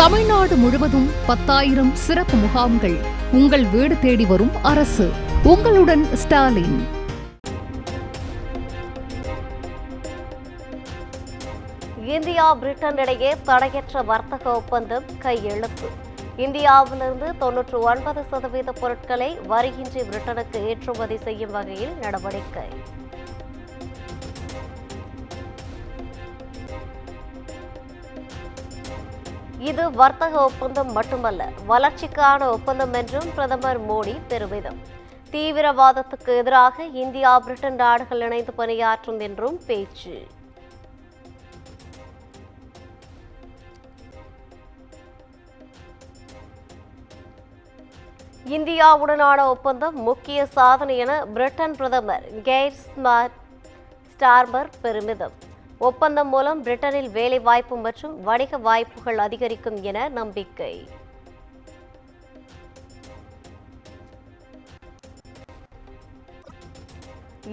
தமிழ்நாடு முழுவதும் 10,000 சிறப்பு முகாம்கள். உங்கள் வீடு தேடி வரும் அரசு. உங்களுடன் ஸ்டாலின். இந்தியா பிரிட்டன் இடையே தடையற்ற வர்த்தக ஒப்பந்தம் கையெழுத்து. இந்தியாவிலிருந்து 99% பொருட்களை வரியின்றி பிரிட்டனுக்கு ஏற்றுமதி செய்யும் வகையில் நடவடிக்கை. இது வர்த்தக ஒப்பந்தம் மட்டுமல்ல, வளர்ச்சிக்கான ஒப்பந்தம் என்றும் பிரதமர் மோடி பெருமிதம். தீவிரவாதத்துக்கு எதிராக இந்தியா பிரிட்டன் நாடுகள் இணைந்து பணியாற்றும் என்றும் பேச்சு. இந்தியாவுடனான ஒப்பந்தம் முக்கிய சாதனை என பிரிட்டன் பிரதமர் கெய்ர் ஸ்டார்மர் பெருமிதம். ஒப்பந்தம் மூலம் பிரிட்டனில் வேலை வாய்ப்பு மற்றும் வணிக வாய்ப்புகள் அதிகரிக்கும் என நம்பிக்கை.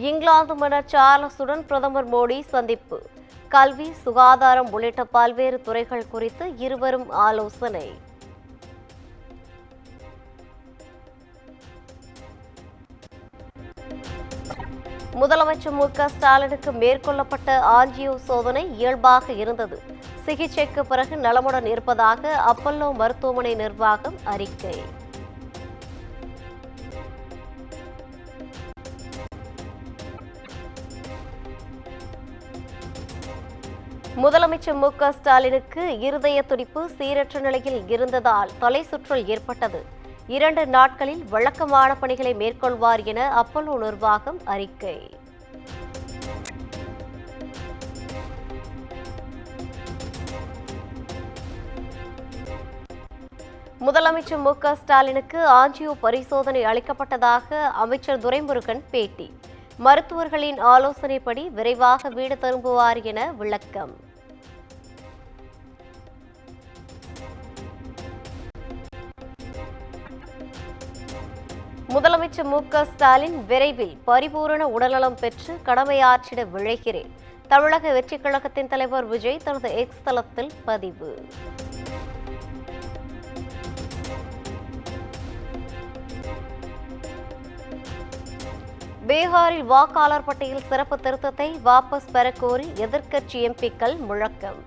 இங்கிலாந்து மன்னர் சார்லஸுடன் பிரதமர் மோடி சந்திப்பு. கல்வி, சுகாதாரம் உள்ளிட்ட பல்வேறு துறைகள் குறித்து இருவரும் ஆலோசனை. முதலமைச்சர் மு.க. ஸ்டாலினுக்கு மேற்கொள்ளப்பட்ட ஆஞ்சியோ சோதனை இயல்பாக இருந்தது. சிகிச்சைக்கு பிறகு நலமுடன் இருப்பதாக அப்பல்லோ மருத்துவமனை நிர்வாகம் அறிக்கை. முதலமைச்சர் மு.க. ஸ்டாலினுக்கு இருதய துடிப்பு சீரற்ற நிலையில் இருந்ததால் தலை சுற்றல் ஏற்பட்டது. 2 நாட்களில் வழக்கமான பணிகளை மேற்கொள்வார் என அப்பல்லோ நிர்வாகம் அறிக்கை. முதலமைச்சர் மு.க. ஸ்டாலினுக்கு ஆஞ்சியோ பரிசோதனை அளிக்கப்பட்டதாக அமைச்சர் துரைமுருகன் பேட்டி. மருத்துவர்களின் ஆலோசனைப்படி விரைவாக வீடு திரும்புவார் என விளக்கம். முதலமைச்சர் மு.க. ஸ்டாலின் விரைவில் பரிபூரண உடல்நலம் பெற்று கடமையாற்றிட விழைகிறேன். தமிழக வெற்றிக் கழகத்தின் தலைவர் விஜய் தனது எக்ஸ் தளத்தில் பதிவு. பீகாரில் வாக்காளர் பட்டியல் சிறப்பு திருத்தத்தை வாபஸ் பெறக்கோரி எதிர்க்கட்சி எம்பிக்கள் முழக்கம்.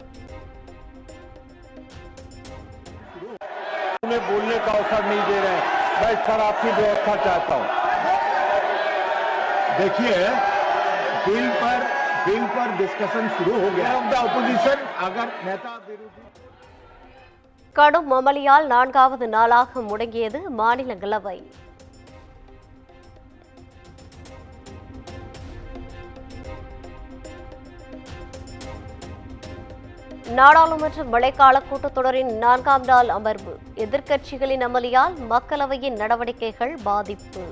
मैं सर आपकी व्यवस्था चाहता हूं. देखिए, बिल पर डिस्कशन शुरू हो गया. ऑपोजिशन अगर नेता विरोधी கடும் அமளியால் 4வது நாளாக முடங்கியது மாநிலங்களவை. நாடாளுமன்ற மழைக்கால கூட்டத்தொடரின் 4ஆம் நாள் அமர்வு. எதிர்க்கட்சிகளின் அமளியால் மக்களவையின் நடவடிக்கைகள் பாதிப்பு.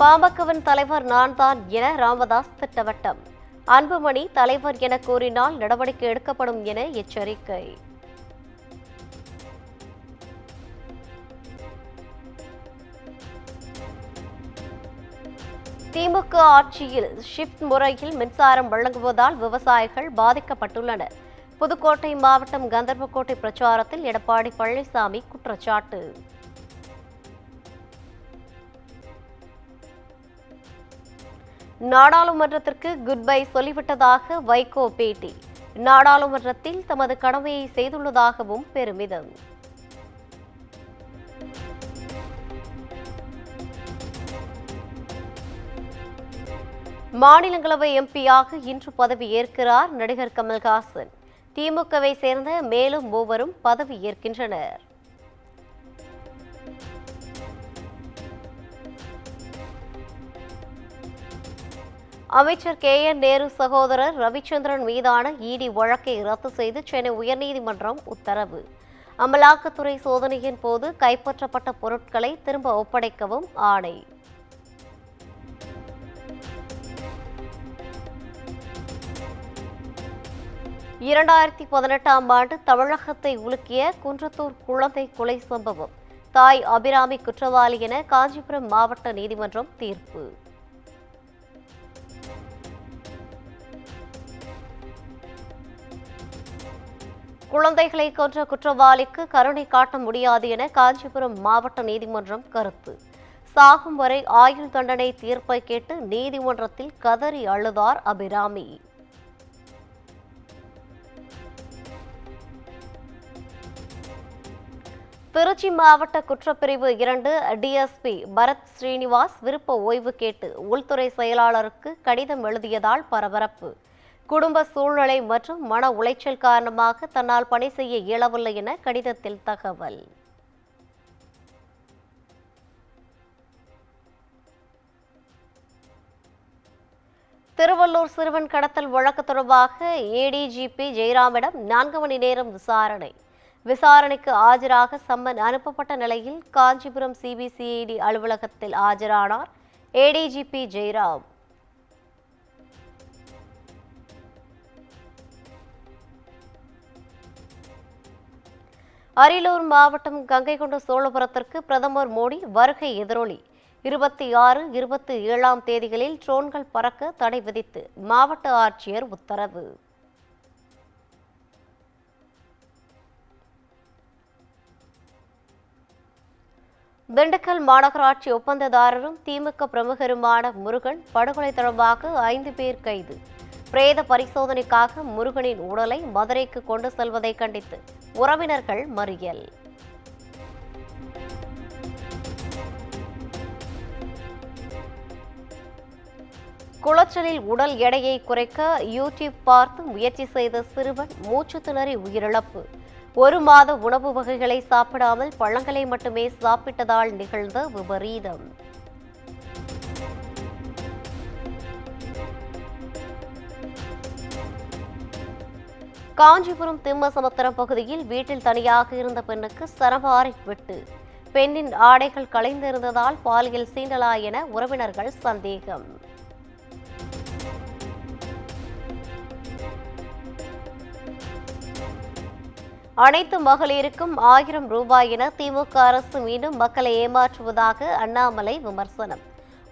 பாமகவின் தலைவர் நான் தான் என ராமதாஸ் திட்டவட்டம். அன்புமணி தலைவர் என கூறினால் நடவடிக்கை எடுக்கப்படும் என எச்சரிக்கை. திமுக ஆட்சியில் ஷிப்ட் முறையில் மின்சாரம் வழங்குவதால் விவசாயிகள் பாதிக்கப்பட்டுள்ளனர். புதுக்கோட்டை மாவட்டம் கந்தர்வக்கோட்டை பிரச்சாரத்தில் எடப்பாடி பழனிசாமி குற்றச்சாட்டு. நாடாளுமன்றத்திற்கு குட் பை சொல்லிவிட்டதாக வைகோ பேட்டி. நாடாளுமன்றத்தில் தமது கடமையை செய்துள்ளதாகவும் பெருமிதம். மாநிலங்களவை எம்பியாக இன்று பதவி ஏற்கிறார் நடிகர் கமல்ஹாசன். திமுகவை சேர்ந்த மேலும் 3 பதவி ஏற்கின்றனர். அமைச்சர் KN நேரு சகோதரர் ரவிச்சந்திரன் மீதான இடி வழக்கை ரத்து செய்து சென்னை உயர்நீதிமன்றம் உத்தரவு. அமலாக்கத்துறை சோதனையின் போது கைப்பற்றப்பட்ட பொருட்களை திரும்ப ஒப்படைக்கவும் ஆணை. 2018ஆம் ஆண்டு தமிழகத்தை உலுக்கிய குன்றத்தூர் குழந்தை கொலை சம்பவம் தாய் அபிராமி குற்றவாளி என காஞ்சிபுரம் மாவட்ட நீதிமன்றம் தீர்ப்பு. குழந்தைகளை கொன்ற குற்றவாளிக்கு கருணை காட்ட முடியாது என காஞ்சிபுரம் மாவட்ட நீதிமன்றம் கருத்து. சாகும் வரை ஆயுள் தண்டனை தீர்ப்பை கேட்டு நீதிமன்றத்தில் கதறி அழுதார் அபிராமி. திருச்சி மாவட்ட குற்றப்பிரிவு 2 டிஎஸ்பி பரத் ஸ்ரீனிவாஸ் விருப்ப ஓய்வு கேட்டு உள்துறை செயலாளருக்கு கடிதம் எழுதியதால் பரபரப்பு. குடும்ப சூழ்நிலை மற்றும் மன உளைச்சல் காரணமாக தன்னால் பணி செய்ய இயலவில்லை என கடிதத்தில் தகவல். திருவள்ளூர் சிறுவன் கடத்தல் வழக்கு தொடர்பாக ஏடிஜிபி ஜெயராமிடம் 4 மணி நேரம் விசாரணை. விசாரணைக்கு ஆஜராக சம்மன் அனுப்பப்பட்ட நிலையில் காஞ்சிபுரம் சிபிசிஐடி அலுவலகத்தில் ஆஜரானார் ஏடிஜிபி ஜெயராம். அரியலூர் மாவட்டம் கங்கைகொண்ட சோழபுரத்திற்கு பிரதமர் மோடி வருகை எதிரொலி. 26, 27 தேதிகளில் ட்ரோன்கள் பறக்க தடை விதித்து மாவட்ட ஆட்சியர் உத்தரவு. திண்டுக்கல் மாநகராட்சி ஒப்பந்ததாரரும் திமுக பிரமுகருமான முருகன் படுகொலை தொடர்பாக 5 பேர் கைது. பிரேத பரிசோதனைக்காக முருகனின் உடலை மதுரைக்கு கொண்டு செல்வதை கண்டித்து உறவினர்கள் மறியல். குளச்சலில் உடல் எடையை குறைக்க யூடியூப் பார்த்து முயற்சி செய்த சிறுவன் மூச்சு திணறி உயிரிழப்பு. 1 மாத உணவு வகைகளை சாப்பிடாமல் பழங்களை மட்டுமே சாப்பிட்டதால் நிகழ்ந்த விபரீதம். காஞ்சிபுரம் திம்மசமுத்திரம் பகுதியில் வீட்டில் தனியாக இருந்த பெண்ணுக்கு சரமாரி வெட்டு. பெண்ணின் ஆடைகள் களைந்திருந்ததால் பாலியல் சீண்டலா என உறவினர்கள் சந்தேகம். அனைத்து மகளிருக்கும் 1000 ரூபாய் என திமுக அரசு மீண்டும் மக்களை ஏமாற்றுவதாக அண்ணாமலை விமர்சனம்.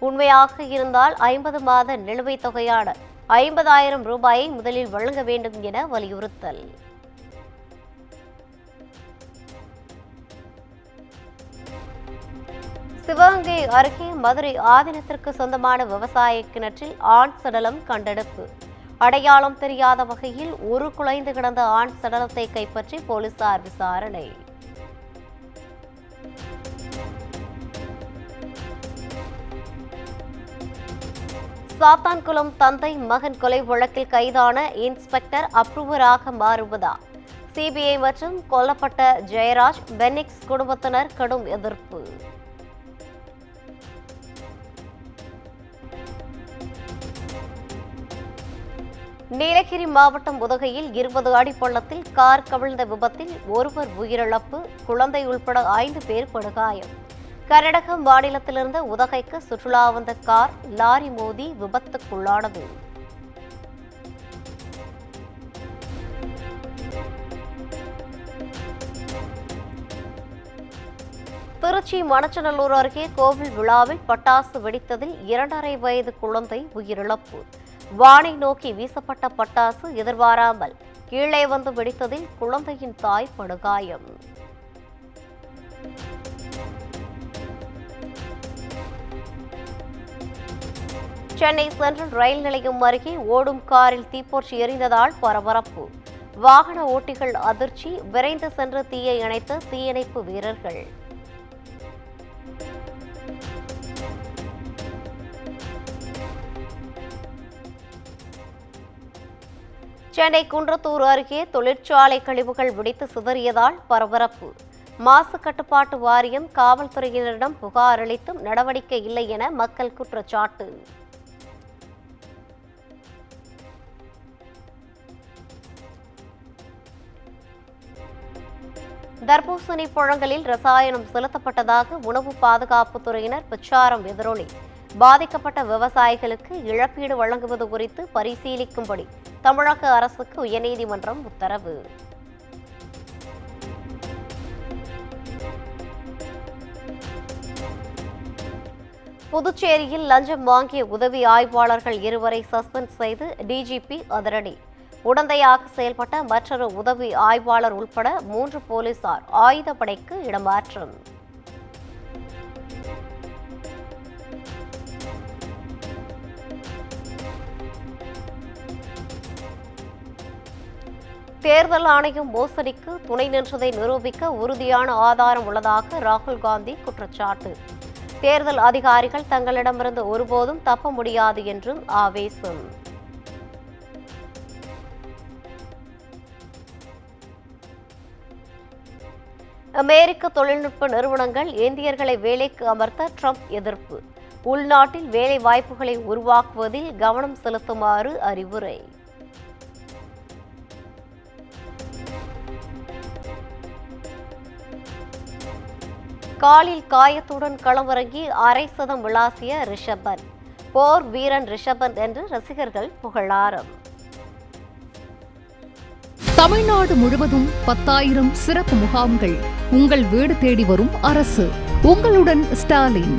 உண்மையாக இருந்தால் 50 மாத நிலுவைத் தொகையான 50,000 ரூபாயை முதலில் வழங்க வேண்டும் என வலியுறுத்தல். சிவகங்கை அருகே மதுரை ஆதீனத்திற்கு சொந்தமான விவசாய கிணற்றில் ஆண் சடலம் கண்டெடுப்பு. அடையாளம் தெரியாத வகையில் குலைந்து கிடந்த ஆண் சடலத்தை கைப்பற்றி போலீசார் விசாரணை. சாத்தான்குளம் தந்தை மகன் கொலை வழக்கில் கைதான இன்ஸ்பெக்டர் அப்ரூவராக மாறுவதா? சிபிஐ மற்றும் கொல்லப்பட்ட ஜெயராஜ் பென்னிக்ஸ் குடும்பத்தினர் கடும் எதிர்ப்பு. நீலகிரி மாவட்டம் உதகையில் 20 அடி பள்ளத்தில் கார் கவிழ்ந்த விபத்தில் ஒருவர் உயிரிழப்பு, குழந்தை உள்பட 5 பேர் படுகாயம். கர்நாடக மாநிலத்திலிருந்து உதகைக்கு சுற்றுலா வந்த கார் லாரி மோதி விபத்துக்குள்ளானது. திருச்சி மணச்சநல்லூர் அருகே கோவில் விழாவில் பட்டாசு வெடித்ததில் 2.5 வயது குழந்தை உயிரிழப்பு. வானை நோக்கி வீசப்பட்ட பட்டாசு எதிர்பாராமல் கீழே வந்து வெடித்ததில் குழந்தையின் தாய் படுகாயம். சென்னை சென்ட்ரல் ரயில் நிலையம் அருகே ஓடும் காரில் தீப்பொறி எரிந்ததால் பரபரப்பு. வாகன ஓட்டிகள் அதிர்ச்சி, விரைந்து சென்று தீயை அணைத்த தீயணைப்பு வீரர்கள். சென்னை குன்றத்தூர் அருகே தொழிற்சாலை கழிவுகள் வெடித்து சிதறியதால் பரபரப்பு. மாசு கட்டுப்பாட்டு வாரியம் காவல்துறையினரிடம் புகார் அளித்தும் நடவடிக்கை இல்லை என மக்கள் குற்றச்சாட்டு. தர்பூசணி பழங்களில் ரசாயனம் செலுத்தப்பட்டதாக உணவு பாதுகாப்பு துறையினர் பிரச்சாரம் எதிரொலி. பாதிக்கப்பட்ட விவசாயிகளுக்கு இழப்பீடு வழங்குவது குறித்து பரிசீலிக்கும்படி தமிழக அரசுக்கு உயர்நீதிமன்றம் உத்தரவு. புதுச்சேரியில் லஞ்சம் வாங்கிய உதவி ஆய்வாளர்கள் 2 வரை சஸ்பெண்ட் செய்து டிஜிபி அதிரடி. உடந்தையாக செயல்பட்ட மற்றொரு உதவி ஆய்வாளர் உட்பட 3 போலீசார் ஆயுதப்படைக்கு இடமாற்றம். தேர்தல் ஆணையம் மோசடிக்கு துணை நின்றதை நிரூபிக்க உறுதியான ஆதாரம் உள்ளதாக ராகுல் காந்தி குற்றச்சாட்டு. தேர்தல் அதிகாரிகள் தங்களிடமிருந்து ஒருபோதும் தப்ப முடியாது என்றும் ஆவேசம். அமெரிக்க தொழில்நுட்ப நிறுவனங்கள் இந்தியர்களை வேலைக்கு அமர்த்த ட்ரம்ப் எதிர்ப்பு. உள்நாட்டில் வேலை வாய்ப்புகளை உருவாக்குவதில் கவனம் செலுத்துமாறு அறிவுரை. காலில் காயத்துடன் களமிறங்கி அரை சதம் விளாசிய ரிஷபன். போர் வீரன் ரிஷபன் என்று ரசிகர்கள் புகழாரம். தமிழ்நாடு முழுவதும் 10,000 சிறப்பு முகாம்கள். உங்கள் வீடு தேடி வரும் அரசு. உங்களுடன் ஸ்டாலின்.